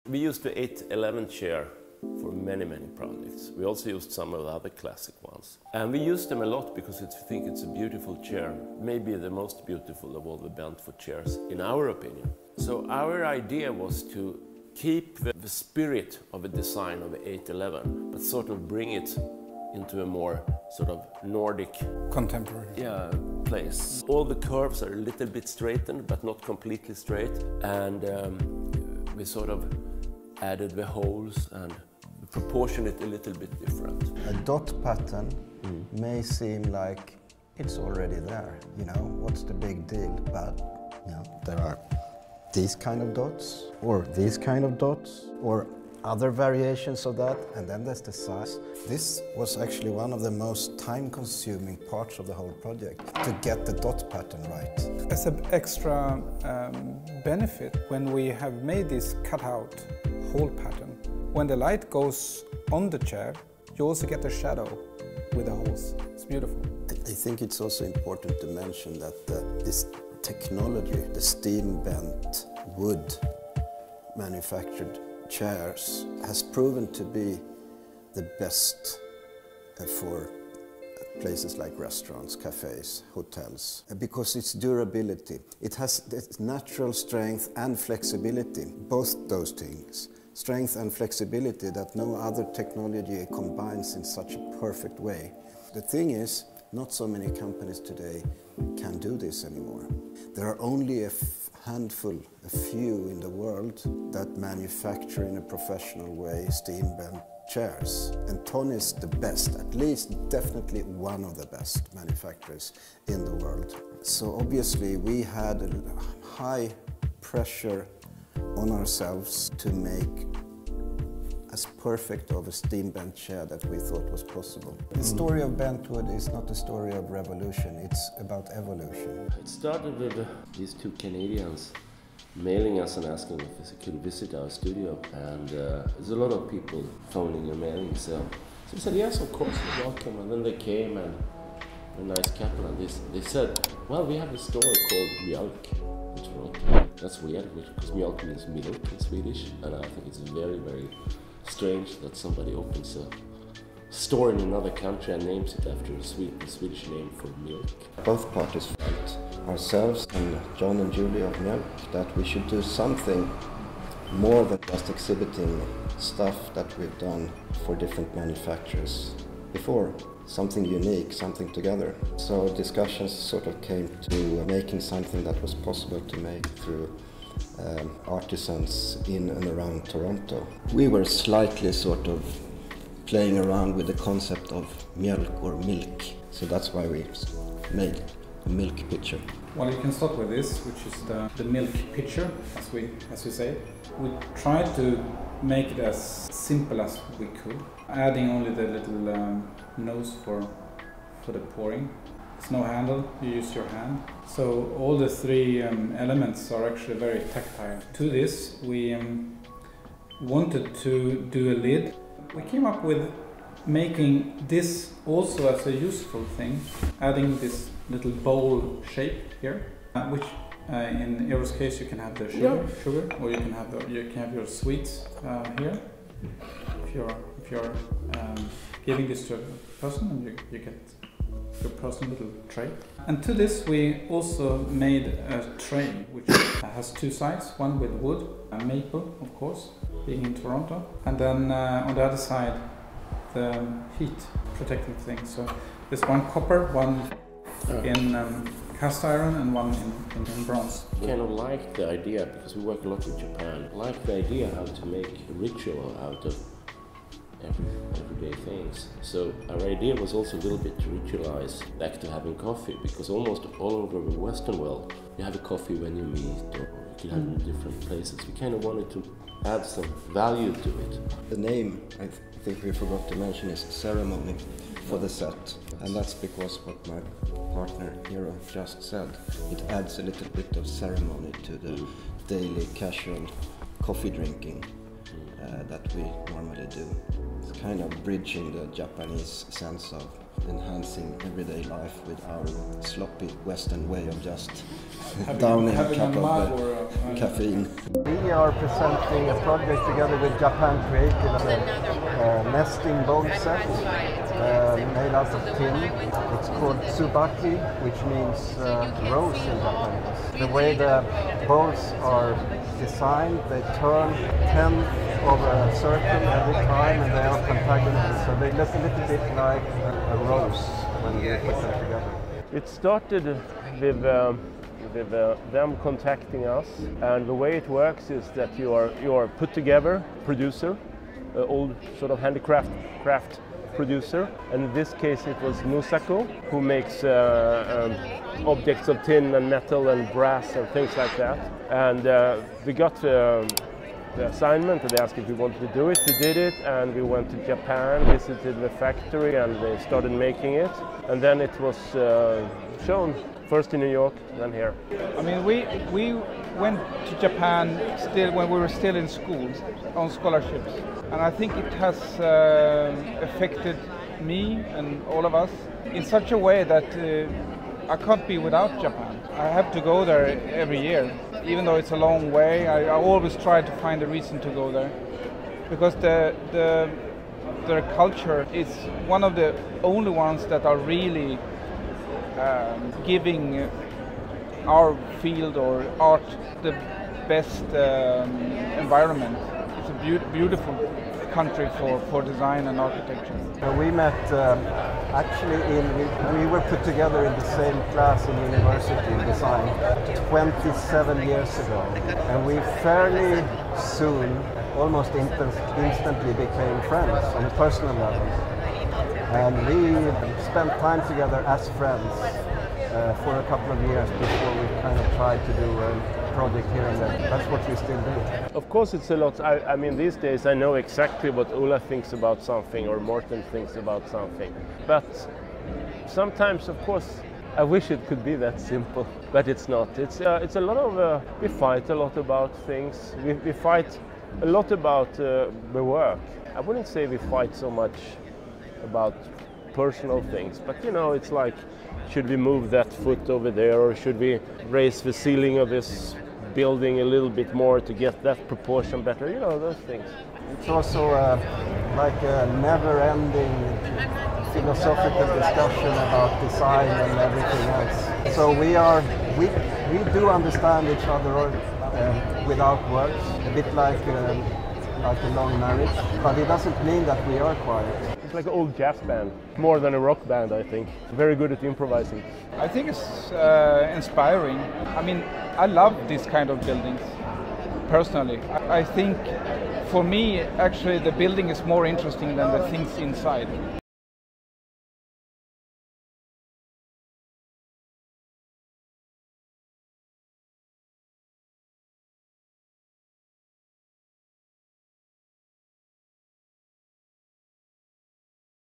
We used the 811 chair for many projects. We also used some of the other classic ones. And we use them a lot because we think it's a beautiful chair, maybe the most beautiful of all the Bentwood chairs, in our opinion. So our idea was to keep the spirit of the design of the 811, but sort of bring it into a more sort of Nordic, contemporary place. All the curves are a little bit straightened, but not completely straight. And we sort of added the holes and proportioned it a little bit different. A dot pattern may seem like it's already there, you know, what's the big deal? But, you know, there are these kind of dots, or these kind of dots, or other variations of that, and then there's the size. This was actually one of the most time-consuming parts of the whole project, to get the dot pattern right. As an extra benefit, when we have made this cutout hole pattern, when the light goes on the chair, you also get a shadow with the holes. It's beautiful. I think it's also important to mention that this technology, the steam-bent wood manufactured chairs, has proven to be the best for places like restaurants, cafes, hotels, because its durability. It has natural strength and flexibility, both those things. Strength and flexibility that no other technology combines in such a perfect way. The thing is, not so many companies today can do this anymore. There are only a handful, a few in the world that manufacture in a professional way steam-bent chairs. And Ton is the best, at least definitely one of the best manufacturers in the world. So obviously we had a high pressure on ourselves to make as perfect of a steam-bent chair that we thought was possible. The story of Bentwood is not a story of revolution, it's about evolution. It started with these two Canadians mailing us and asking if they could visit our studio, and there's a lot of people phoning and mailing, so we said yes, of course, you're welcome. And then they came, and a nice couple, and they said, well, we have a store called Mjölk in Toronto. That's weird, because mjölk means milk in Swedish, and I think it's very strange that somebody opens a store in another country and names it after a Swedish name for milk. Both parties felt, ourselves and John and Julie of Mjölk, that we should do something more than just exhibiting stuff that we've done for different manufacturers before. Something unique, something together. So discussions sort of came to making something that was possible to make through artisans in and around Toronto. We were slightly sort of playing around with the concept of mjölk or milk, so that's why we made a milk pitcher. Well, you can start with this, which is the milk pitcher, as we say. We tried to make it as simple as we could, adding only the little nose for the pouring. There's no handle, you use your hand. So all the three elements are actually very tactile. To this, we wanted to do a lid. We came up with making this also as a useful thing, adding this little bowl shape here, which in Eero's case you can have the sugar, or you can have your sweets here. If you're giving this to a person, and you get your personal little tray. And to this we also made a tray which has two sides, one with wood, maple of course, being in Toronto, and then on the other side the heat protecting thing. So there's one copper, one in cast iron, and one in bronze. I kind of like the idea, because we work a lot in Japan, I like the idea how to make a ritual out of everyday things. So our idea was also a little bit to ritualize the act of having coffee, because almost all over the Western world you have a coffee when you meet, or you can have it in different places. We kind of wanted to add some value to it. The name, I think we forgot to mention, is Ceremony for the set, and that's because what my partner Eero just said. It adds a little bit of ceremony to the daily casual coffee drinking. that we normally do. It's kind of bridging the Japanese sense of enhancing everyday life with our sloppy Western way of just downing a cup of caffeine. We are presenting a project together with Japan Creative, a nesting bowl set made out of tin. It's called Tsubaki, which means rose in Japanese. The way the bowls are designed, they turn 10 of a circle every time and they are pentagonal, so they look a little bit like a rose when you put them together. It started with them contacting us, and the way it works is that you are put together producer, old sort of handicraft producer, and in this case it was Musako, who makes objects of tin and metal and brass and things like that. And we got the assignment and they asked if we wanted to do it. We did it, and we went to Japan, visited the factory, and they started making it. And then it was shown first in New York, then here. I mean, we went to Japan still when we were still in school on scholarships, and I think it has affected me and all of us in such a way that I can't be without Japan. I have to go there every year, even though it's a long way. I always try to find a reason to go there, because their culture is one of the only ones that are really giving our field or art the best environment. It's a beautiful country for design and architecture. We met actually we were put together in the same class in university in design 27 years ago, and we fairly soon, almost instantly became friends on a personal level. And we spent time together as friends for a couple of years before we kind of tried to do a project here and there. That's what we still do. Of course it's a lot. I mean, these days I know exactly what Ola thinks about something or Morten thinks about something. But sometimes, of course, I wish it could be that simple, but it's not. It's a lot of, we fight a lot about things. We fight a lot about the work. I wouldn't say we fight so much about personal things, but you know, it's like, should we move that foot over there, or should we raise the ceiling of this building a little bit more to get that proportion better, you know, those things. It's also like a never-ending philosophical discussion about design and everything else. So we do understand each other without words, a bit like a long marriage, but it doesn't mean that we are quiet. It's like an old jazz band, more than a rock band, I think. Very good at improvising. I think it's inspiring. I mean, I love this kind of buildings, personally. I think, for me, actually, the building is more interesting than the things inside.